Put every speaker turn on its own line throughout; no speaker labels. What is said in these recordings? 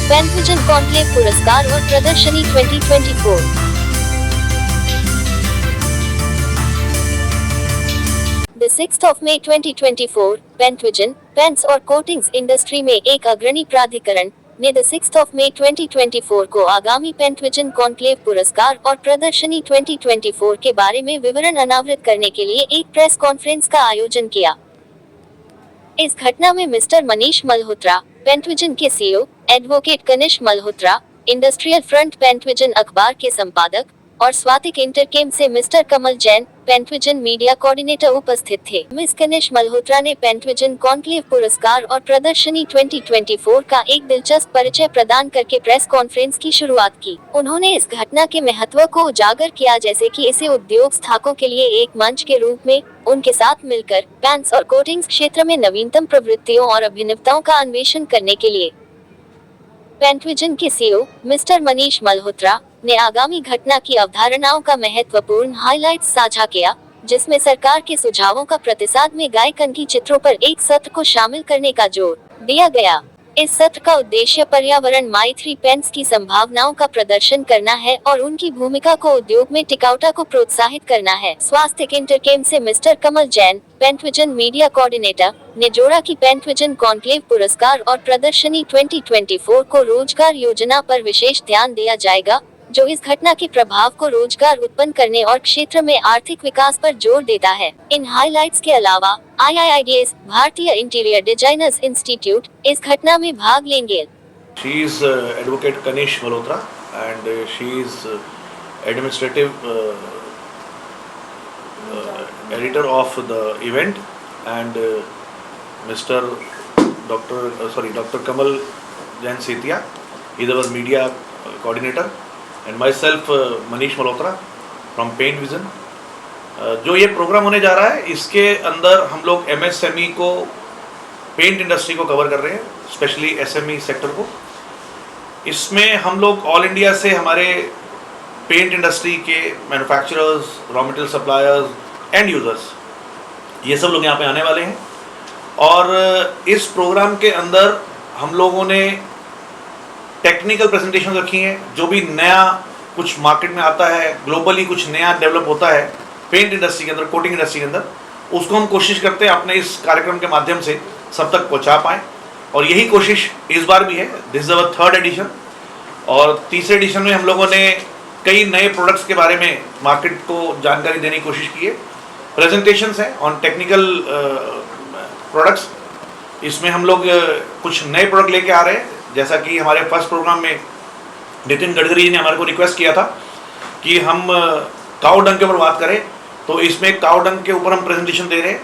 पेंटविजन conclave पुरस्कार और प्रदर्शनी 2024। The 6th of May 2024, पेंटविजन, paints और कोटिंग्स इंडस्ट्री में एक अग्रणी प्राधिकरण ने 6 मई 2024 को आगामी पेंटविजन कॉन्क्लेव पुरस्कार और प्रदर्शनी 2024 के बारे में विवरण अनावृत करने के लिए एक प्रेस कॉन्फ्रेंस का आयोजन किया। इस घटना में मिस्टर मनीष मल्होत्रा, पेंटविजन के CEO, advocate Kanishk Malhotra, industrial front Paintvision अखबार के संपादक और स्वातिक इंटरकेम से mister Kamal Jain, Paintvision media coordinator उपस्थित थे। मिस कनिष्क मल्होत्रा ने पेंटविजन कॉन्क्लेव पुरस्कार और प्रदर्शनी 2024 का एक दिलचस्प परिचय प्रदान करके प्रेस कॉन्फ्रेंस की शुरुआत की। उन्होंने इस घटना के महत्व को उजागर किया, जैसे कि इसे उद्योग स्थापकों के लिए एक मंच के रूप में उनके साथ मिलकर पेंट्स और कोटिंग्स क्षेत्र में नवीनतम प्रवृत्तियों और अभिनवताओं का अन्वेषण करने के लिए। पेंटविजन के सीईओ मिस्टर मनीष मल्होत्रा ने आगामी घटना की अवधारणाओं का महत्वपूर्ण हाइलाइट्स साझा किया, जिसमें सरकार के सुझावों का प्रतिसाद में गायकन की चित्रों पर एक सत्र को शामिल करने का जोर दिया गया। इस सत्र का उद्देश्य पर्यावरण मैत्री पेंट्स की संभावनाओं का प्रदर्शन करना है और उनकी भूमिका को उद्योग में टिकाऊता को प्रोत्साहित करना है। स्वास्थ्य इंटरकेम से mister Kamal Jain, Paintvision media coordinator, ने जोड़ा कि पेंटविजन कॉन्क्लेव पुरस्कार और प्रदर्शनी 2024 को रोजगार योजना पर विशेष ध्यान दिया जाएगा, जो इस घटना के प्रभाव को रोजगार उत्पन्न करने और क्षेत्र में आर्थिक विकास पर जोर देता है। इन हाइलाइट्स के अलावा IIIDS, भारतीय इंटीरियर डिजाइनर्स इंस्टीट्यूट, इस घटना में भाग लेंगे।
She is advocate Kanish Malhotra and she is administrative editor of the event, and Mr. Dr. Kamal Jain Setia is our media coordinator, and myself Manish Malhotra from Paintvision। जो ये programme होने जा रहा है, इसके अंदर हम लोग MSME को, पेंट इंडस्ट्री को कवर कर रहे हैं, स्पेशली SME सेक्टर को। इसमें हम लोग ऑल इंडिया से हमारे पेंट इंडस्ट्री के manufacturers, raw material suppliers, and users, ये सब लोग यहाँ पे आने वाले हैं। और इस प्रोग्राम के अंदर हम लोगों ने टेक्निकल प्रेजेंटेशन रखी हैं। जो भी नया कुछ मार्केट में आता है, ग्लोबली कुछ नया डेवलप होता है पेंट इंडस्ट्री के अंदर, कोटिंग इंडस्ट्री के अंदर, उसको हम कोशिश करते हैं अपने इस कार्यक्रम के माध्यम से सब तक पहुंचा पाएँ। और यही कोशिश इस बार भी है। This is our 3rd addition, और तीसरे एडिशन में हम लोगों ने कई नए प्रोडक्ट्स के बारे में मार्केट को जानकारी देने की कोशिश की है। प्रेजेंटेशंस हैं ऑन टेक्निकल प्रोडक्ट्स। इसमें हम लोग कुछ नए प्रोडक्ट लेके आ रहे हैं, जैसा कि हमारे फर्स्ट प्रोग्राम में नितिन गडकरी जी ने हमारे को रिक्वेस्ट किया था कि हम काऊ डंग के ऊपर बात करें। तो इसमें काऊ डंग के ऊपर हम प्रेजेंटेशन दे रहे हैं,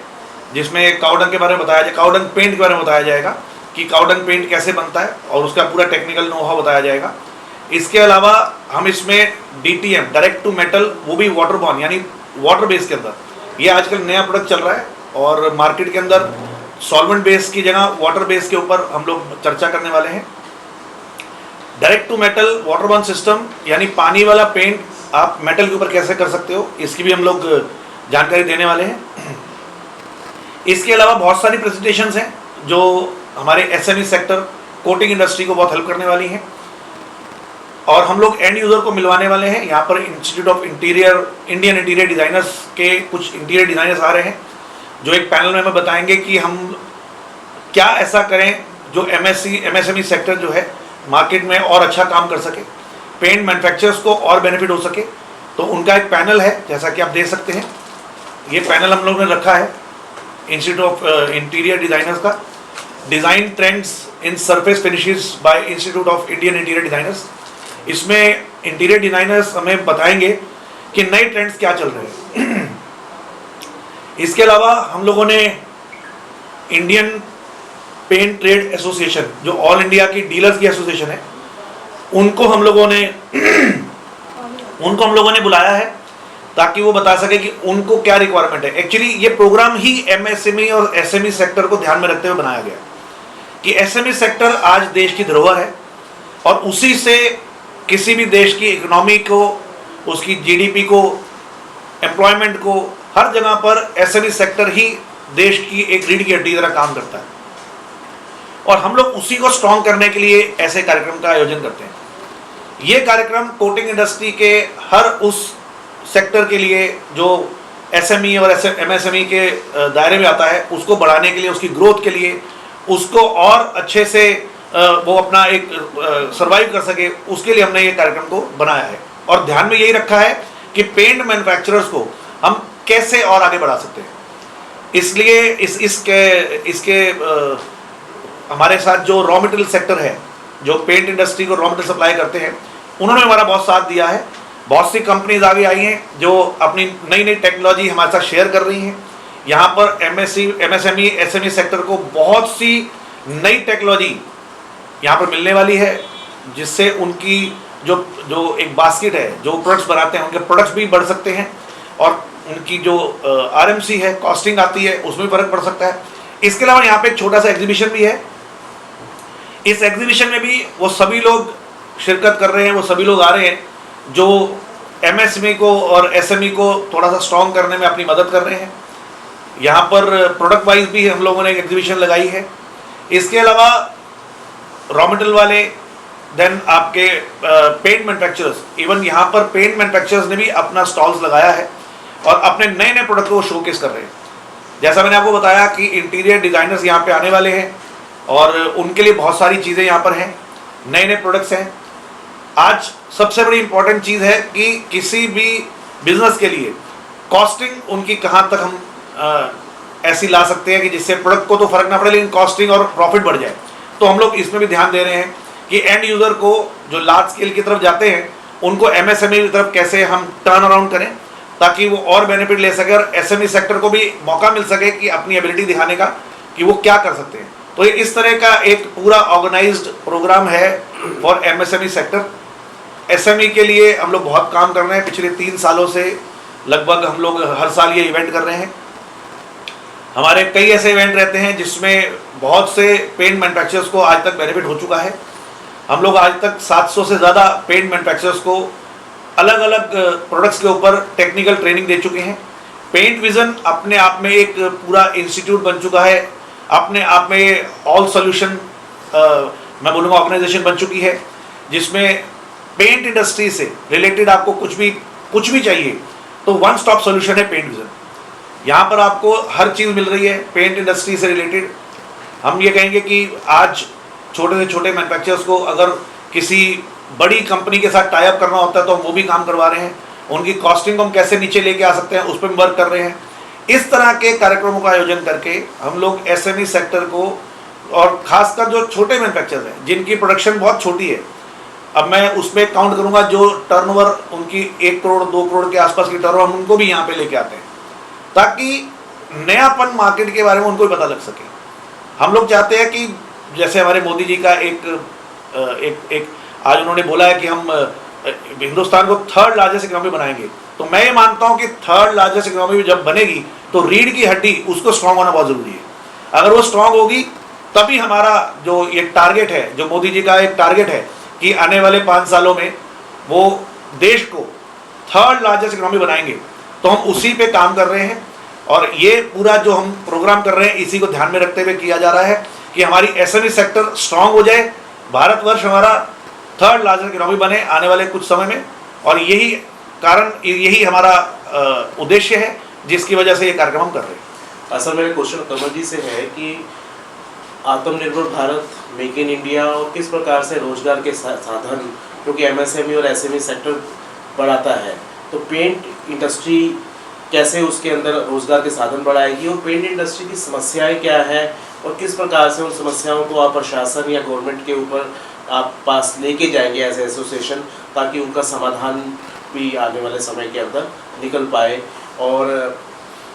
जिसमें काऊ डंग के बारे में बताया जाए, काऊ डंग पेंट के बारे में बताया जाएगा कि काऊ डंग पेंट कैसे बनता है, और उसका पूरा टेक्निकल नो हाउ बताया जाएगा। इसके अलावा हम इसमें DTM, डायरेक्ट टू मेटल, वो भी वाटर बॉर्न, यानी वाटर बेस के अंदर, ये आजकल नया प्रोडक्ट चल रहा है। और मार्केट के अंदर सॉल्वेंट बेस की जगह वाटर बेस के ऊपर हम लोग चर्चा करने वाले हैं। Direct to metal waterborne system, यानी पानी वाला पेंट आप मेटल के ऊपर कैसे कर सकते हो, इसकी भी हम लोग जानकारी देने वाले हैं। इसके अलावा बहुत सारी प्रेजेंटेशंस हैं जो हमारे SME सेक्टर, कोटिंग इंडस्ट्री को बहुत हेल्प करने वाली हैं। और हम लोग एंड यूज़र को मिलवाने वाले हैं। यहाँ पर institute of Indian interior designers के कुछ इंटीरियर डिज़ाइनर्स आ रहे हैं, जो एक पैनल में हमें बताएंगे कि हम क्या ऐसा करें जो MSME सेक्टर जो है मार्केट में और अच्छा काम कर सके, पेंट मैन्युफैक्चरर्स को और बेनिफिट हो सके। तो उनका एक पैनल है, जैसा कि आप देख सकते हैं। ये पैनल हम लोग ने रखा है इंस्टीट्यूट ऑफ इंटीरियर डिज़ाइनर्स का, design trends in surface finishes bye institute of Indian interior designers. इसमें इंटीरियर डिज़ाइनर्स हमें बताएंगे कि नए ट्रेंड्स क्या चल रहे हैं। इसके अलावा हम लोगों ने इंडियन पेंट ट्रेड एसोसिएशन, जो ऑल इंडिया की डीलर्स की एसोसिएशन है, उनको हम लोगों ने बुलाया है ताकि वो बता सके कि उनको क्या रिक्वायरमेंट है। एक्चुअली ये प्रोग्राम ही MSME और SME सेक्टर को ध्यान में रखते हुए बनाया गया कि SME सेक्टर आज देश की धरोहर है, और उसी से किसी भी देश की इकोनॉमी को, उसकी GDP को, एम्प्लॉयमेंट को, हर जगह पर SME सेक्टर ही देश की एक रीढ़ की हड्डी की तरह काम करता है। और हम लोग उसी को स्ट्रॉन्ग करने के लिए ऐसे कार्यक्रम का आयोजन करते हैं। ये कार्यक्रम कोटिंग इंडस्ट्री के हर उस सेक्टर के लिए जो एसएमई और एमएसएमई के दायरे में आता है, उसको बढ़ाने के लिए, उसकी ग्रोथ के लिए, उसको और अच्छे से वो अपना एक सर्वाइव कर सके, उसके लिए हमने ये कार्यक्रम को बनाया है। और ध्यान में यही रखा है कि पेंट मैन्युफैक्चरर्स को हम कैसे और आगे बढ़ा सकते हैं। इसलिए इसके हमारे साथ जो रॉ मटेरियल सेक्टर है, जो पेंट इंडस्ट्री को रॉ मटेरियल सप्लाई करते हैं, उन्होंने हमारा बहुत साथ दिया है। बहुत सी कंपनीज आगे आई हैं जो अपनी नई नई टेक्नोलॉजी हमारे साथ शेयर कर रही हैं। यहाँ पर एमएसएमई एसएमई सेक्टर को बहुत सी नई टेक्नोलॉजी यहाँ पर मिलने वाली है, जिससे उनकी जो एक बास्केट है, जो प्रोडक्ट्स बनाते हैं, उनके प्रोडक्ट्स भी बढ़ सकते हैं और उनकी जो आरएमसी है, कॉस्टिंग आती है, उसमें फर्क पड़ सकता है। इसके अलावा यहाँ पे एक छोटा सा एग्जीबिशन भी है। इस एग्जीबिशन में भी वो सभी लोग शिरकत कर रहे हैं, वो सभी लोग आ रहे हैं जो एमएसएमई को और एसएमई को थोड़ा सा स्ट्रॉन्ग करने में अपनी मदद कर रहे हैं। यहाँ पर प्रोडक्ट वाइज भी हम लोगों ने एक एग्जीबिशन लगाई है। इसके अलावा रॉ मटेरियल वाले, देन आपके पेंट मैन्युफैक्चरर्स, इवन यहाँ पर पेंट मैन्युफैक्चरर्स ने भी अपना स्टॉल्स लगाया है और अपने नए नए प्रोडक्ट को शोकेस कर रहे हैं। जैसा मैंने आपको बताया कि इंटीरियर डिज़ाइनर्स यहाँ पे आने वाले हैं और उनके लिए बहुत सारी चीज़ें यहाँ पर हैं, नए नए प्रोडक्ट्स हैं। आज सबसे बड़ी इंपॉर्टेंट चीज़ है कि किसी भी बिजनेस के लिए कॉस्टिंग उनकी कहाँ तक हम ऐसी ला सकते हैं कि जिससे प्रोडक्ट को तो फर्क ना पड़े लेकिन कॉस्टिंग और प्रॉफिट बढ़ जाए। तो हम लोग इसमें भी ध्यान दे रहे हैं कि एंड यूज़र को जो लार्ज स्केल की तरफ जाते हैं, उनको एमएसएमई की तरफ कैसे हम टर्न अराउंड करें ताकि वो और बेनिफिट ले सके और एसएमई सेक्टर को भी मौका मिल सके कि अपनी एबिलिटी दिखाने का कि वो क्या कर सकते हैं। तो ये इस तरह का एक पूरा ऑर्गेनाइज्ड प्रोग्राम है फॉर एमएसएमई सेक्टर। एसएमई के लिए हम लोग बहुत काम कर रहे हैं। पिछले 3 सालों से लगभग हम लोग हर साल ये इवेंट कर रहे हैं। हमारे कई ऐसे इवेंट रहते हैं जिसमें बहुत से पेंट मैन्युफैक्चरर्स को आज तक बेनिफिट हो चुका है। हम लोग आज तक 700 से ज़्यादा पेंट मैन्युफैक्चरर्स को अलग अलग प्रोडक्ट्स के ऊपर टेक्निकल ट्रेनिंग दे चुके हैं। पेंट विजन अपने आप में एक पूरा इंस्टीट्यूट बन चुका है, अपने आप में ऑल सॉल्यूशन मैं बोलूँगा ऑर्गेनाइजेशन बन चुकी है, जिसमें पेंट इंडस्ट्री से रिलेटेड आपको कुछ भी चाहिए तो वन स्टॉप सॉल्यूशन है पेंट विजन। यहाँ पर आपको हर चीज़ मिल रही है पेंट इंडस्ट्री से रिलेटेड। हम ये कहेंगे कि आज छोटे से छोटे मैन्युफैक्चरर्स को अगर किसी बड़ी कंपनी के साथ टाई अप करना होता है तो हम वो भी काम करवा रहे हैं। उनकी कॉस्टिंग को हम कैसे नीचे लेके आ सकते हैं उस पर भी वर्क कर रहे हैं। इस तरह के कार्यक्रमों का आयोजन करके हम लोग एसएमई सेक्टर को और खासकर जो छोटे मैन्युफैक्चरर्स हैं जिनकी प्रोडक्शन बहुत छोटी है, अब मैं उसमें काउंट करूंगा जो टर्नओवर उनकी 1 करोड़ 2 करोड़ के आसपास की टर्नओवर, हम उनको भी यहाँ पे लेके आते हैं ताकि नयापन मार्केट के बारे में उनको भी पता लग सके। हम लोग चाहते हैं कि जैसे हमारे मोदी जी का एक आज उन्होंने बोला है कि हम हिंदुस्तान को 3rd लार्जेस्ट इकोनॉमी बनाएंगे, तो मैं ये मानता हूँ कि 3rd लार्जेस्ट इकोनॉमी जब बनेगी तो रीढ़ की हड्डी उसको स्ट्रांग होना बहुत ज़रूरी है। अगर वो स्ट्रांग होगी तभी हमारा जो ये टारगेट है, जो मोदी जी का एक टारगेट है कि आने वाले 5 सालों में वो देश को 3rd लार्जेस्ट इकोनॉमी बनाएंगे, तो हम उसी पे काम कर रहे हैं। और ये पूरा जो हम प्रोग्राम कर रहे हैं इसी को ध्यान में रखते हुए किया जा रहा है कि हमारी एसएमई सेक्टर स्ट्रांग हो जाए, भारतवर्ष हमारा 3rd लार्जेस्ट इकोनॉमी बने आने वाले कुछ समय में। और यही हमारा उद्देश्य है जिसकी वजह से ये कार्यक्रम हम कर रहे हैं।
सर, मेरे क्वेश्चन कमल जी से है कि आत्मनिर्भर भारत, मेक इन इंडिया और किस प्रकार से रोजगार के साधन, क्योंकि एमएसएमई और एसएमई सेक्टर बढ़ाता है, तो पेंट इंडस्ट्री कैसे उसके अंदर रोजगार के साधन बढ़ाएगी और पेंट इंडस्ट्री की समस्याएं क्या है और किस प्रकार से उन समस्याओं को आप प्रशासन या गवर्नमेंट के ऊपर आप पास लेके जाएंगे एज एसोसिएशन, ताकि उनका समाधान भी आने वाले समय के अंदर निकल पाए और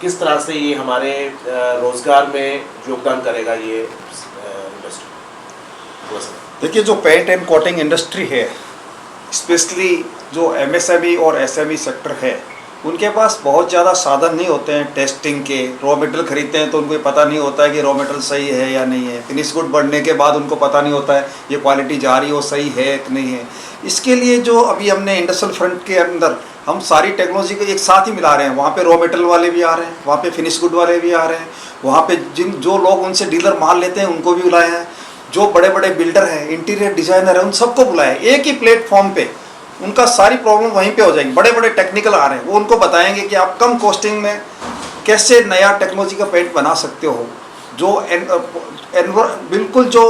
किस तरह से ये हमारे रोजगार में योगदान करेगा ये इंडस्ट्री।
देखिए, जो पेंट एंड कोटिंग इंडस्ट्री है, स्पेशली जो एमएसएमई और एसएमई सेक्टर है, उनके पास बहुत ज़्यादा साधन नहीं होते हैं टेस्टिंग के। रॉ मटेरियल खरीदते हैं तो उनको पता नहीं होता है कि रॉ मटेरियल सही है या नहीं है। फिनिश गुड बढ़ने के बाद उनको पता नहीं होता है ये क्वालिटी जा रही हो सही है कि नहीं है। इसके लिए जो अभी हमने इंडस्ट्रियल फ्रंट के अंदर हम सारी टेक्नोलॉजी को एक साथ ही मिला रहे हैं। वहाँ पे रॉ मटेरियल वाले भी आ रहे हैं, वहाँ पे फिनिश गुड वाले भी आ रहे हैं, वहाँ पे जो लोग उनसे डीलर माल लेते हैं उनको भी बुलाए हैं। जो बड़े बड़े बिल्डर हैं, इंटीरियर डिजाइनर हैं, उन सबको बुलाया एक ही प्लेटफॉर्म पे। उनका सारी प्रॉब्लम वहीं पे हो जाएगी। बड़े बड़े टेक्निकल आ रहे हैं, वो उनको बताएंगे कि आप कम कॉस्टिंग में कैसे नया टेक्नोलॉजी का पेंट बना सकते हो, जो बिल्कुल जो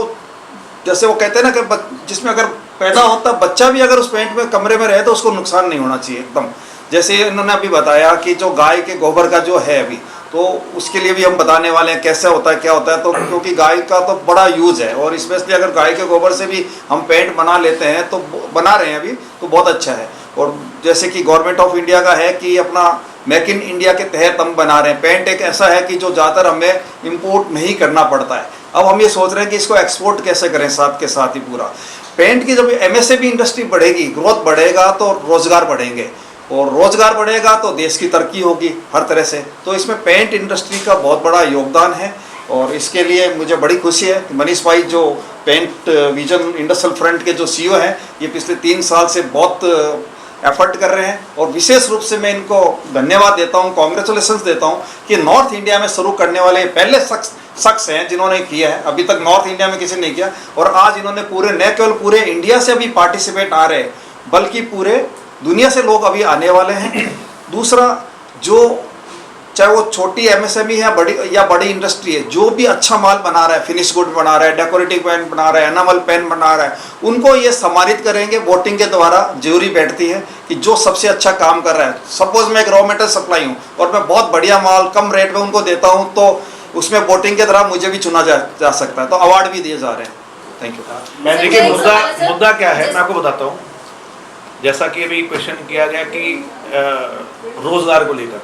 जैसे वो कहते हैं ना कि जिसमें अगर पैदा होता बच्चा भी अगर उस पेंट में कमरे में रहे तो उसको नुकसान नहीं होना चाहिए एकदम। जैसे इन्होंने अभी बताया कि जो गाय के गोबर का जो है अभी, तो उसके लिए भी हम बताने वाले हैं कैसे होता है क्या होता है। तो क्योंकि गाय का तो बड़ा यूज़ है, और स्पेशली अगर गाय के गोबर से भी हम पेंट बना लेते हैं, तो बना रहे हैं अभी, तो बहुत अच्छा है। और जैसे कि गवर्नमेंट ऑफ इंडिया का है कि अपना मेक इन इंडिया के तहत हम बना रहे हैं। पेंट एक ऐसा है कि जो ज़्यादातर हमें इम्पोर्ट नहीं करना पड़ता है। अब हम ये सोच रहे हैं कि इसको एक्सपोर्ट कैसे करें, साथ के साथ ही पूरा पेंट की जब एमएसएमई इंडस्ट्री बढ़ेगी, ग्रोथ बढ़ेगा तो रोज़गार बढ़ेंगे, और रोज़गार बढ़ेगा तो देश की तरक्की होगी हर तरह से। तो इसमें पेंट इंडस्ट्री का बहुत बड़ा योगदान है, और इसके लिए मुझे बड़ी खुशी है कि मनीष भाई जो पेंट विजन इंडस्ट्रियल फ्रंट के जो सीईओ हैं, ये पिछले 3 साल से बहुत एफर्ट कर रहे हैं। और विशेष रूप से मैं इनको धन्यवाद देता हूँ, कॉन्ग्रेचुलेशंस देता हूँ कि नॉर्थ इंडिया में शुरू करने वाले पहले शख्स हैं जिन्होंने किया है। अभी तक नॉर्थ इंडिया में किसी ने किया, और आज इन्होंने पूरे न केवल पूरे इंडिया से अभी पार्टिसिपेट आ रहे हैं, बल्कि पूरे दुनिया से लोग अभी आने वाले हैं। दूसरा, जो चाहे वो छोटी एमएसएमई है बड़ी इंडस्ट्री है, जो भी अच्छा माल बना रहा है, फिनिश गुड बना रहा है, डेकोरेटिव पेन बना रहा है, एनामल पेन बना रहा है, उनको ये सम्मानित करेंगे। वोटिंग के द्वारा ज्यूरी बैठती है कि जो सबसे अच्छा काम कर रहा है। सपोज मैं एक रॉ मटेरियल सप्लाई हूँ और मैं बहुत बढ़िया माल कम रेट में उनको देता हूँ, तो उसमें वोटिंग के द्वारा मुझे भी चुना जा सकता है, तो अवार्ड भी दिए जा रहे हैं। Thank you.
मैं देखिए मुद्दा क्या है मैं आपको बताता हूँ। जैसा कि अभी क्वेश्चन किया गया कि रोजगार को लेकर,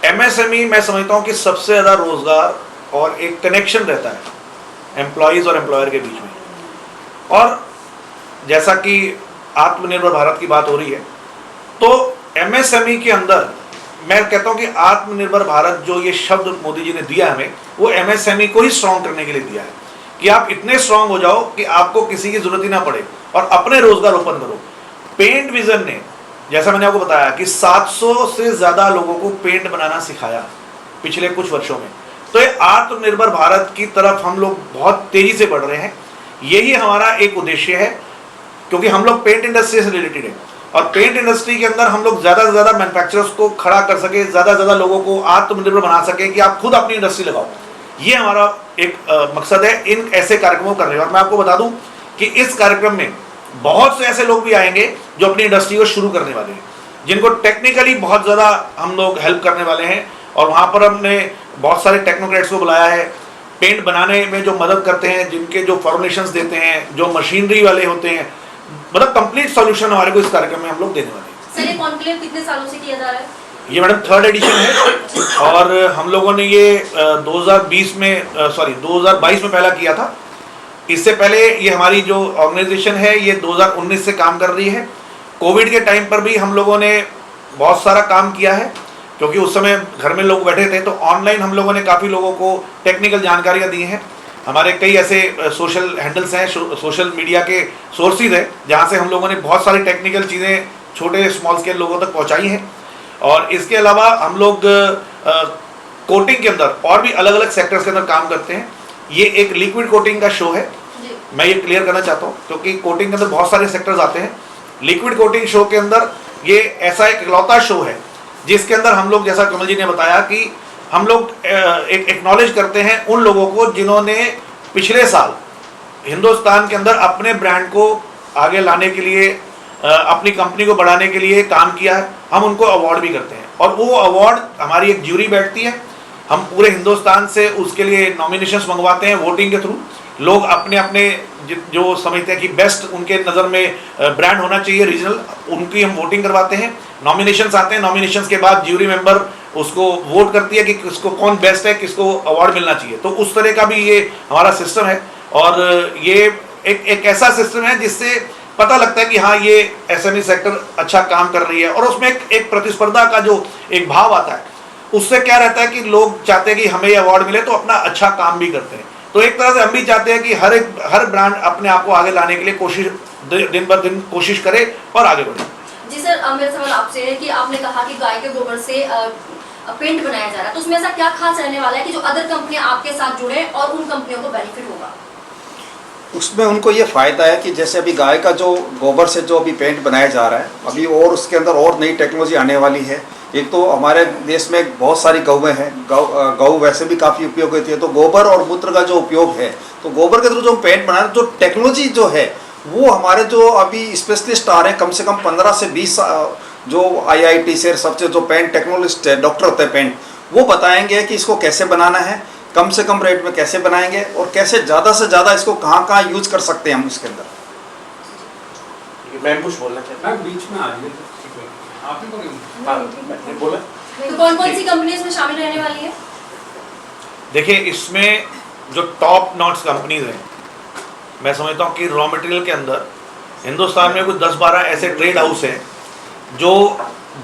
एमएसएमई मैं समझता हूँ कि सबसे ज़्यादा रोजगार और एक कनेक्शन रहता है एम्प्लॉयज़ और एम्प्लॉयर के बीच में। और जैसा कि आत्मनिर्भर भारत की बात हो रही है, तो एमएसएमई के अंदर मैं कहता हूँ कि आत्मनिर्भर भारत जो ये शब्द मोदी जी ने दिया हमें, वो एमएसएमई को ही स्ट्रॉन्ग करने के लिए दिया है कि आप इतने स्ट्रॉन्ग हो जाओ कि आपको किसी की जरूरत ही ना पड़े और अपने रोजगार ओपन करो। पेंट विजन ने, जैसा मैंने आपको बताया कि 700 से ज़्यादा लोगों को पेंट बनाना सिखाया पिछले कुछ वर्षों में। तो ये आत्मनिर्भर भारत की तरफ हम लोग बहुत तेज़ी से बढ़ रहे हैं। यही हमारा एक उद्देश्य है, क्योंकि हम लोग पेंट इंडस्ट्री से रिलेटेड है, और पेंट इंडस्ट्री के अंदर हम लोग ज़्यादा से ज़्यादा मैन्युफैक्चरर्स को खड़ा कर सके, ज़्यादा से ज़्यादा लोगों को आत्मनिर्भर बना सके कि आप खुद अपनी इंडस्ट्री लगाओ। ये हमारा एक मकसद है इन ऐसे कार्यक्रमों को करने का। और मैं आपको बता दूँ कि इस कार्यक्रम में बहुत से ऐसे लोग भी आएंगे जो अपनी इंडस्ट्री को शुरू करने वाले हैं, जिनको टेक्निकली बहुत ज़्यादा हम लोग हेल्प करने वाले हैं। और वहाँ पर हमने बहुत सारे टेक्नोक्रेट्स को बुलाया है, पेंट बनाने में जो मदद करते हैं, जिनके जो फॉर्मुलेशंस देते हैं, जो मशीनरी वाले होते हैं, मतलब कंप्लीट सॉल्यूशन हमारे को इस कार्यक्रम में हम लोग देने वाले हैं।
सर, ये कॉन्क्लेव कितने सालों से किया जा रहा है?
ये मैडम 3rd एडिशन है, और हम लोगों ने ये 2022 में पहला किया था। इससे पहले ये हमारी जो ऑर्गेनाइजेशन है ये 2019 से काम कर रही है। कोविड के टाइम पर भी हम लोगों ने बहुत सारा काम किया है, क्योंकि उस समय घर में लोग बैठे थे, तो ऑनलाइन हम लोगों ने काफ़ी लोगों को टेक्निकल जानकारियाँ दी हैं। हमारे कई ऐसे सोशल हैंडल्स हैं, सोशल मीडिया के सोर्सेज हैं, जहाँ से हम लोगों ने बहुत सारी टेक्निकल चीज़ें छोटे स्मॉल स्केल लोगों तक पहुँचाई हैं। और इसके अलावा हम लोग कोटिंग के अंदर और भी अलग अलग सेक्टर्स के अंदर काम करते हैं। ये एक लिक्विड कोटिंग का शो है, मैं ये क्लियर करना चाहता हूँ, क्योंकि कोटिंग के अंदर बहुत सारे सेक्टर्स आते हैं। लिक्विड कोटिंग शो के अंदर ये ऐसा एक इकलौता शो है जिसके अंदर हम लोग, जैसा कमल जी ने बताया, कि हम लोग एक एक्नॉलेज करते हैं उन लोगों को जिन्होंने पिछले साल हिंदुस्तान के अंदर अपने ब्रांड को आगे लाने के लिए, अपनी कंपनी को बढ़ाने के लिए काम किया है। हम उनको अवार्ड भी करते हैं, और वो अवार्ड हमारी एक ज्यूरी बैठती है। हम पूरे हिंदुस्तान से उसके लिए नॉमिनेशंस मंगवाते हैं वोटिंग के थ्रू। लोग अपने अपने जो समझते हैं कि बेस्ट उनके नज़र में ब्रांड होना चाहिए रीजनल, उनकी हम वोटिंग करवाते हैं। नॉमिनेशंस आते हैं, नॉमिनेशंस के बाद ज्यूरी मेंबर उसको वोट करती है कि किसको कौन बेस्ट है, किसको अवार्ड मिलना चाहिए। तो उस तरह का भी ये हमारा सिस्टम है, और ये एक ऐसा सिस्टम है जिससे पता लगता है कि हाँ, ये एसएमई सेक्टर अच्छा काम कर रही है। और उसमें एक प्रतिस्पर्धा का जो एक भाव आता है, उससे क्या रहता है कि लोग चाहते हैं कि हमें ये अवार्ड मिले, तो अपना अच्छा काम भी करते हैं। तो एक तरह से हम भी चाहते हैं कि हर ब्रांड अपने आप को आगे लाने के लिए कोशिश दिन ब दिन कोशिश करे और आगे बढ़े।
जी सर, मेरा सवाल आपसे है कि आपने कहा कि गाय के गोबर से पेंट बनाया जा रहा है, तो उसमें ऐसा क्या खास रहने वाला है कि जो अदर कंपनियां आपके साथ जुड़े और उन कंपनियों को बेनिफिट होगा?
उसमें उनको ये फ़ायदा है कि जैसे अभी गाय का जो गोबर से जो अभी पेंट बनाया जा रहा है, अभी और उसके अंदर और नई टेक्नोलॉजी आने वाली है। एक तो हमारे देश में बहुत सारी गौएँ हैं, गौ वैसे भी काफ़ी उपयोग होती है, तो गोबर और मूत्र का जो उपयोग है, तो गोबर के थ्रू जो हम पेंट बना रहे हैं, जो टेक्नोलॉजी जो है वो हमारे जो अभी स्पेशलिस्ट आ रहे हैं, कम से कम 15 से 20 जो IIT से सबसे जो पेंट टेक्नोलॉजिस्ट है, डॉक्टर होते हैं पेंट, वो बताएंगे कि इसको कैसे बनाना है, कम से कम रेट में कैसे बनाएंगे और कैसे ज़्यादा से ज़्यादा इसको कहाँ यूज कर सकते हैं हम उसके अंदर।
मैम कुछ बोलना चाहते
मैम बीच में आ रही है, आप ही बोलिए।
हैं? हाँ, मैंने बोला।
तो कौन कौन सी कंपनी इसमें शामिल रहने वाली है?
देखिए, इसमें जो टॉप नॉट्स कंपनीज हैं, मैं समझता हूँ कि रॉ मटेरियल के अंदर हिंदुस्तान में कुछ 10-12 ऐसे ट्रेड हाउस हैं जो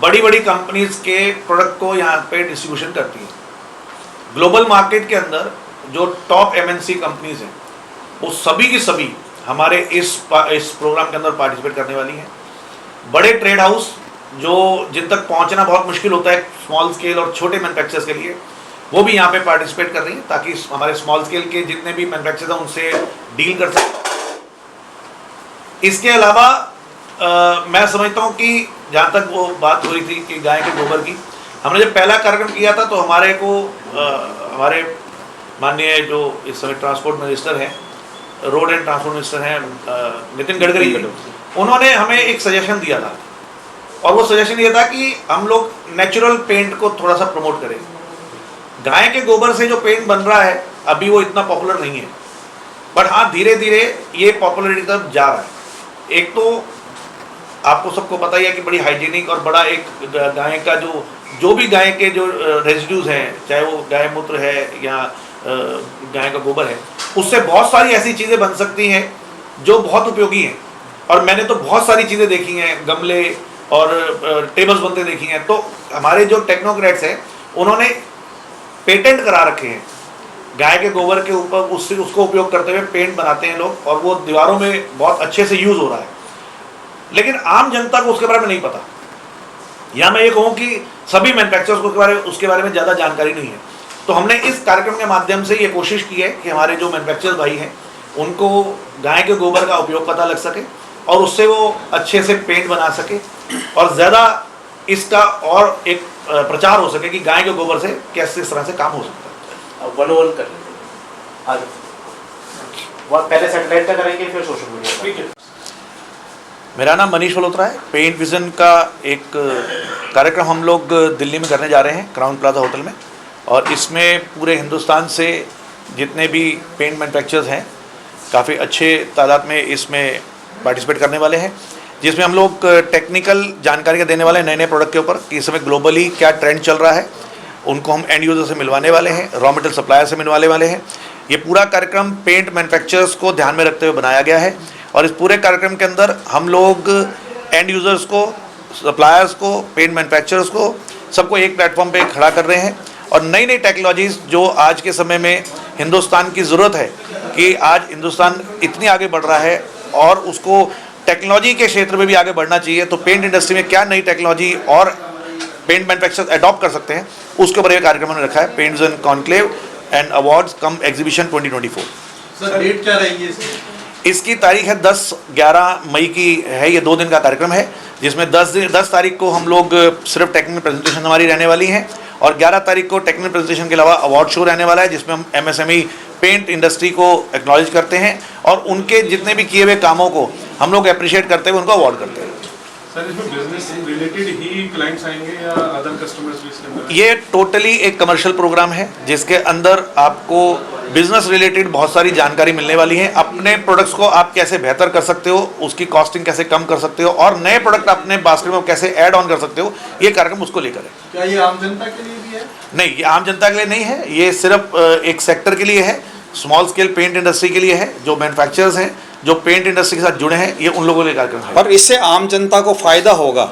बड़ी बड़ी कंपनीज के प्रोडक्ट को यहाँ पे डिस्ट्रीब्यूशन करती हैं। ग्लोबल मार्केट के अंदर जो टॉप MNC कंपनीज हैं वो सभी की सभी हमारे इस प्रोग्राम के अंदर पार्टिसिपेट करने वाली हैं। बड़े ट्रेड हाउस जो जिन तक पहुंचना बहुत मुश्किल होता है स्मॉल स्केल और छोटे मैन्युफैक्चरर्स के लिए, वो भी यहाँ पे पार्टिसिपेट कर रही हैं ताकि हमारे स्मॉल स्केल के जितने भी मैन्युफैक्चरर्स हैं उनसे डील कर सकें। इसके अलावा मैं समझता हूँ कि जहाँ तक वो बात हो रही थी कि गाय के गोबर की, हमने जब पहला कार्यक्रम किया था तो हमारे को हमारे माननीय जो इस समय ट्रांसपोर्ट मिनिस्टर हैं, रोड एंड ट्रांसपोर्ट मिनिस्टर हैं नितिन गडकरी, उन्होंने हमें एक सजेशन दिया था और वो सजेशन ये था कि हम लोग नेचुरल पेंट को थोड़ा सा प्रमोट करें। गाय के गोबर से जो पेंट बन रहा है अभी वो इतना पॉपुलर नहीं है, बट हाँ धीरे धीरे ये पॉपुलरिटी तरफ जा रहा है। एक तो आपको सबको पता ही है कि बड़ी हाइजीनिक और बड़ा एक गाय का जो भी गाय के जो रेजिड्यूज हैं, चाहे वो गाय मूत्र है या गाय का गोबर है, उससे बहुत सारी ऐसी चीज़ें बन सकती हैं जो बहुत उपयोगी हैं। और मैंने तो बहुत सारी चीज़ें देखी हैं, गमले और टेबल्स बनते देखी हैं। तो हमारे जो टेक्नोक्रेट्स हैं उन्होंने पेटेंट करा रखे हैं गाय के गोबर के ऊपर, उससे उसको उपयोग करते हुए पेंट बनाते हैं लोग और वो दीवारों में बहुत अच्छे से यूज़ हो रहा है। लेकिन आम जनता को उसके बारे में नहीं पता, या मैं ये कहूँ कि सभी मैन्युफैक्चरर्स को उसके बारे में ज़्यादा जानकारी नहीं है। तो हमने इस कार्यक्रम के माध्यम से ये कोशिश की है कि हमारे जो मैन्युफैक्चरर्स भाई हैं उनको गाय के गोबर का उपयोग पता लग सके और उससे वो अच्छे से पेंट बना सके और ज़्यादा इसका और एक प्रचार हो सके कि गाय के गोबर से कैसे इस तरह से काम हो सकता है।
101 कर लेते हैं आगे, पहले सैटेलाइट का करेंगे फिर सोशल मीडिया। ठीक है।
मेरा नाम मनीष मल्होत्रा है। पेंट विजन का एक कार्यक्रम हम लोग दिल्ली में करने जा रहे हैं क्राउन प्लाजा होटल में, और इसमें पूरे हिंदुस्तान से जितने भी पेंट मैन्युफैक्चरर्स हैं काफ़ी अच्छे तादाद में इसमें पार्टिसिपेट करने वाले हैं, जिसमें हम लोग टेक्निकल जानकारी देने वाले हैं नए नए प्रोडक्ट के ऊपर कि इस समय ग्लोबली क्या ट्रेंड चल रहा है, उनको हम एंड यूज़र से मिलवाने वाले हैं, रॉ मटेरियल सप्लायर से मिलवाने वाले हैं। ये पूरा कार्यक्रम पेंट मैन्युफैक्चरर्स को ध्यान में रखते हुए बनाया गया है और इस पूरे कार्यक्रम के अंदर हम लोग एंड यूज़र्स को, सप्लायर्स को, पेंट मैन्युफैक्चरर्स को, सबको एक प्लेटफॉर्म पे खड़ा कर रहे हैं और नई नई टेक्नोलॉजीज़ जो आज के समय में हिंदुस्तान की ज़रूरत है कि आज हिंदुस्तान इतनी आगे बढ़ रहा है और उसको टेक्नोलॉजी के क्षेत्र में भी आगे बढ़ना चाहिए। तो पेंट इंडस्ट्री में क्या नई टेक्नोलॉजी और पेंट मैन्युफैक्चरर्स अडॉप्ट कर सकते हैं, उसके ऊपर ये कार्यक्रम ने रखा है, paint vision conclave and awards cum exhibition 2024।
Sir date क्या रहेगी
इसकी तारीख है 10-11 मई की है। ये 2 दिन का कार्यक्रम है जिसमें 10 तारीख को हम लोग सिर्फ टेक्निकल प्रेजेंटेशन हमारी रहने वाली हैं और 11 तारीख को टेक्निकल प्रेजेंटेशन के अलावा अवार्ड शो रहने वाला है जिसमें हम MSME पेंट इंडस्ट्री को एक्नॉलेज करते हैं और उनके जितने भी किए हुए कामों को हम लोग अप्रिशिएट करते हुए उनको अवार्ड करते हैं।
सर इसमें बिजनेस रिलेटेड ही क्लाइंट्स आएंगे या अदर कस्टमर्स भी इसके अंदर?
ये टोटली एक कमर्शियल प्रोग्राम है जिसके अंदर आपको बिजनेस रिलेटेड बहुत सारी जानकारी मिलने वाली है। अपने प्रोडक्ट्स को आप कैसे बेहतर कर सकते हो, उसकी कॉस्टिंग कैसे कम कर सकते हो और नए प्रोडक्ट अपने बास्केट में कैसे ऐड ऑन कर सकते हो, ये कार्यक्रम उसको लेकर है।
क्या ये आम जनता के लिए भी है?
नहीं, ये आम जनता के लिए नहीं है, ये सिर्फ एक सेक्टर के लिए है, स्मॉल स्केल पेंट इंडस्ट्री के लिए है। जो मैन्युफैक्चरर्स हैं, जो पेंट इंडस्ट्री के साथ जुड़े हैं, ये उन लोगों के लिए कार्यक्रम है।
और इससे आम जनता को फायदा होगा।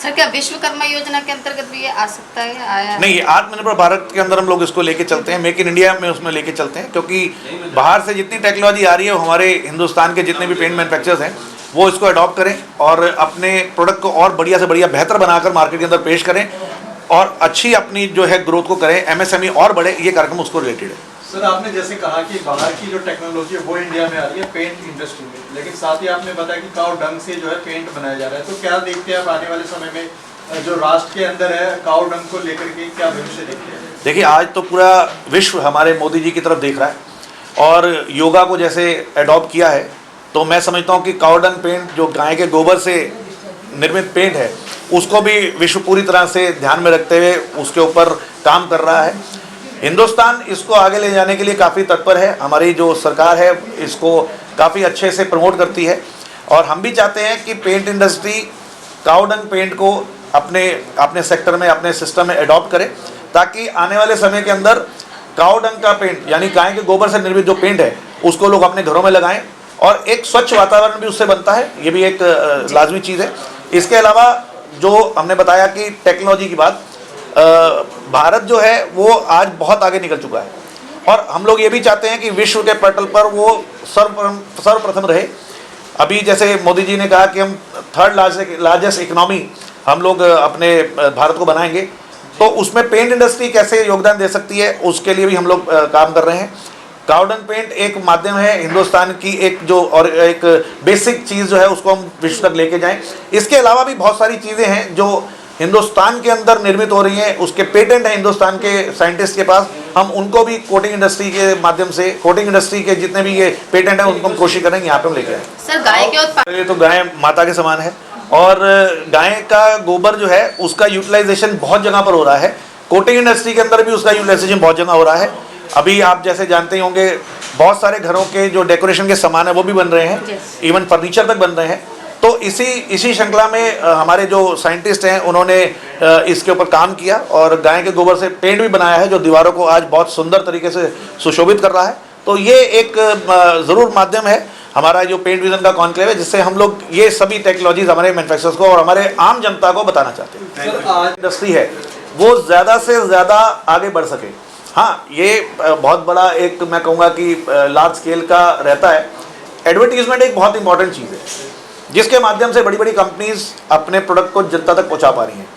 सर क्या विश्वकर्मा योजना के अंतर्गत भी ये आ सकता है? आया
नहीं, ये आत्मनिर्भर भारत के अंदर हम लोग इसको लेके चलते हैं, मेक इन इंडिया में उसमें लेके चलते हैं, क्योंकि बाहर से जितनी टेक्नोलॉजी आ रही है वो हमारे हिंदुस्तान के जितने भी पेंट मैन्युफैक्चरर्स हैं वो इसको अडॉप्ट करें और अपने प्रोडक्ट को और बढ़िया से बढ़िया बेहतर बनाकर मार्केट के अंदर पेश करें और अच्छी अपनी जो है ग्रोथ को करें, MSME और बढ़े, ये कार्यक्रम उसको रिलेटेड है।
सर आपने जैसे कहा कि बाहर की जो टेक्नोलॉजी है वो इंडिया में आ रही है पेंट इंडस्ट्री में, लेकिन साथ ही आपने बताया कि काऊ डंग से जो है पेंट बनाया जा रहा है, तो क्या देखते हैं आप आने वाले समय में जो राष्ट्र के अंदर है काऊ डंग को लेकर के क्या भविष्य देखते हैं?
देखिए, आज तो पूरा विश्व हमारे मोदी जी की तरफ देख रहा है और योगा को जैसे एडॉप्ट किया है, तो मैं समझता हूँ कि काऊ डंग पेंट जो गाय के गोबर से निर्मित पेंट है उसको भी विश्व पूरी तरह से ध्यान में रखते हुए उसके ऊपर काम कर रहा है। हिंदुस्तान इसको आगे ले जाने के लिए काफ़ी तत्पर है। हमारी जो सरकार है इसको काफ़ी अच्छे से प्रमोट करती है और हम भी चाहते हैं कि पेंट इंडस्ट्री काऊ डंग पेंट को अपने सेक्टर में, अपने सिस्टम में अडॉप्ट करे, ताकि आने वाले समय के अंदर काऊ डंग का पेंट यानी गाय के गोबर से निर्मित जो पेंट है उसको लोग अपने घरों में लगाएं और एक स्वच्छ वातावरण भी उससे बनता है। ये भी एक लाजमी चीज़ है। इसके अलावा जो हमने बताया कि टेक्नोलॉजी की बात, भारत जो है वो आज बहुत आगे निकल चुका है और हम लोग ये भी चाहते हैं कि विश्व के पटल पर वो सर्वप्रथम रहे। अभी जैसे मोदी जी ने कहा कि हम थर्ड लार्जेस्ट इकोनॉमी हम लोग अपने भारत को बनाएंगे, तो उसमें पेंट इंडस्ट्री कैसे योगदान दे सकती है उसके लिए भी हम लोग काम कर रहे हैं। काऊ डंग पेंट एक माध्यम है हिंदुस्तान की एक बेसिक चीज़ जो है उसको हम विश्व तक लेके जाएं। इसके अलावा भी बहुत सारी चीज़ें हैं जो हिंदुस्तान के अंदर निर्मित हो रही हैं, उसके पेटेंट हैं हिंदुस्तान के साइंटिस्ट के पास, हम उनको भी कोटिंग इंडस्ट्री के माध्यम से, कोटिंग इंडस्ट्री के जितने भी ये पेटेंट हैं उनको हम कोशिश करेंगे यहाँ पे हम लेके आए।
सर गाय के उत्पादन,
तो गाय माता के समान है और गाय का गोबर जो है उसका यूटिलाइजेशन बहुत जगह पर हो रहा है। कोटिंग इंडस्ट्री के अंदर भी उसका यूटिलाइजेशन बहुत जगह हो रहा है। अभी आप जैसे जानते ही होंगे बहुत सारे घरों के जो डेकोरेशन के सामान है वो भी बन रहे हैं, इवन फर्नीचर तक बन रहे हैं। तो इसी श्रृंखला में हमारे जो साइंटिस्ट हैं उन्होंने इसके ऊपर काम किया और गाय के गोबर से पेंट भी बनाया है जो दीवारों को आज बहुत सुंदर तरीके से सुशोभित कर रहा है। तो ये एक ज़रूर माध्यम है हमारा जो पेंट विजन का कॉन्क्लेव है, जिससे हम लोग ये सभी टेक्नोलॉजीज हमारे मैन्युफैक्चरर्स को और हमारे आम जनता को बताना चाहते हैं।
सर आज
इंडस्ट्री है वो ज़्यादा से ज़्यादा आगे बढ़ सके। हाँ, ये बहुत बड़ा एक मैं कहूँगा कि लार्ज स्केल का रहता है। एडवर्टीजमेंट एक बहुत इंपॉर्टेंट चीज़ है जिसके माध्यम से बड़ी बड़ी कंपनीज अपने प्रोडक्ट को जनता तक पहुंचा पा रही हैं।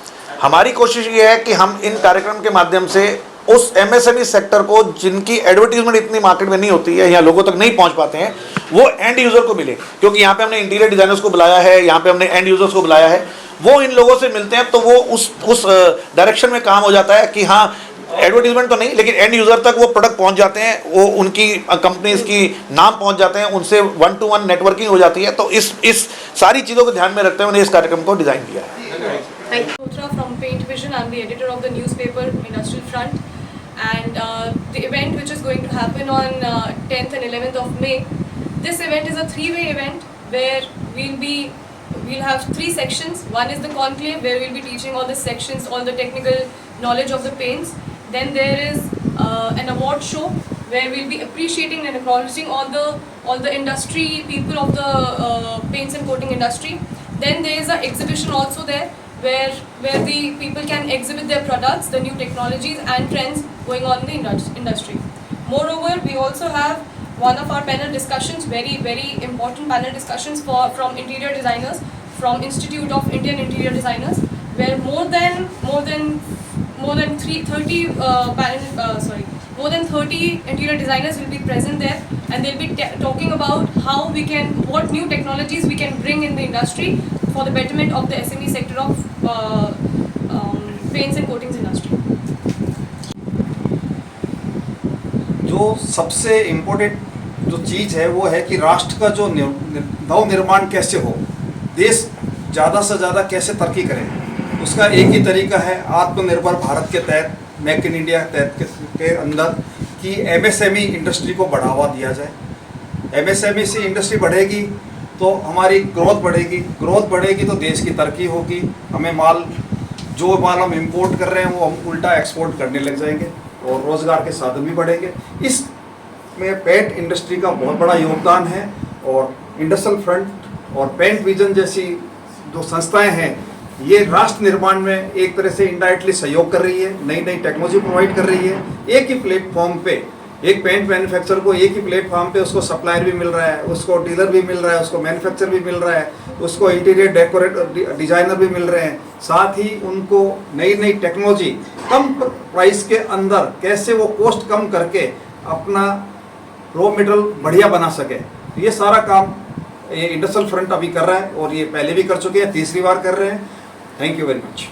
हमारी कोशिश ये है कि हम इन कार्यक्रम के माध्यम से उस एमएसएमई सेक्टर को जिनकी एडवर्टीजमेंट इतनी मार्केट में नहीं होती है या लोगों तक नहीं पहुंच पाते हैं, वो एंड यूज़र को मिले। क्योंकि यहाँ पे हमने इंटीरियर डिज़ाइनर्स को बुलाया है, यहाँ पे हमने एंड यूज़र्स को बुलाया है, वो इन लोगों से मिलते हैं तो वो उस डायरेक्शन में काम हो जाता है कि हाँ, एडवर्टीजमेंट तो नहीं लेकिन एंड यूज़र तक वो प्रोडक्ट पहुंच जाते हैं, वो उनकी कंपनीज की नाम पहुंच जाते हैं, उनसे 1-to-1 नेटवर्किंग हो जाती है। तो इस सारी चीज़ों को ध्यान में रखते हुए इस कार्यक्रम को डिज़ाइन किया है।
From Paint Vision, I'm the editor of the newspaper Industrial Front, and the event which is going to happen on 10th and 11th of May. This event is a three-way event where we'll have three sections. One is the conclave where we'll be teaching all the sections, all the technical knowledge of the paints. Then there is an award show where we'll be appreciating and acknowledging all the industry people of the paints and coating industry. Then there is an exhibition also there where the people can exhibit their products, the new technologies and trends going on in the industry. Moreover, we also have one of our panel discussions, very important panel discussions from interior designers from Institute of Indian Interior Designers, where more than 30 interior designers will be present there, and they'll be talking about what new technologies we can bring in the industry for the betterment of the SME sector of paints and coatings industry.
जो सबसे important जो चीज़ है वो है कि राष्ट्र का जो नव निर्माण कैसे हो, देश ज़्यादा से ज़्यादा कैसे तरक्की करे, उसका एक ही तरीका है आत्मनिर्भर भारत के तहत, मेक इन इंडिया तहत के अंदर कि एमएसएमई इंडस्ट्री को बढ़ावा दिया जाए। एमएसएमई से इंडस्ट्री बढ़ेगी तो हमारी ग्रोथ बढ़ेगी तो देश की तरक्की होगी। हमें जो माल हम इंपोर्ट कर रहे हैं वो हम उल्टा एक्सपोर्ट करने लग जाएंगे और रोज़गार के साधन भी बढ़ेंगे। इसमें पेंट इंडस्ट्री का बहुत बड़ा योगदान है और इंडस्ट्रियल फ्रंट और पेंट विजन जैसी जो संस्थाएं हैं ये राष्ट्र निर्माण में एक तरह से इनडायरेक्टली सहयोग कर रही है, नई टेक्नोलॉजी प्रोवाइड कर रही है। एक ही प्लेटफॉर्म पे एक पेंट मैन्युफैक्चरर को एक ही प्लेटफॉर्म पे उसको सप्लायर भी मिल रहा है, उसको डीलर भी मिल रहा है, उसको मैन्युफैक्चरर भी मिल रहा है, उसको इंटीरियर डेकोरेटर डिजाइनर भी मिल रहे हैं। साथ ही उनको नई टेक्नोलॉजी कम प्राइस के अंदर कैसे वो कॉस्ट कम करके अपना रॉ मटेरियल बढ़िया बना सके। तो ये सारा काम ये इंडस्ट्रियल फ्रंट अभी कर रहा है और ये पहले भी कर चुके हैं, तीसरी बार कर रहे हैं। Thank you very much.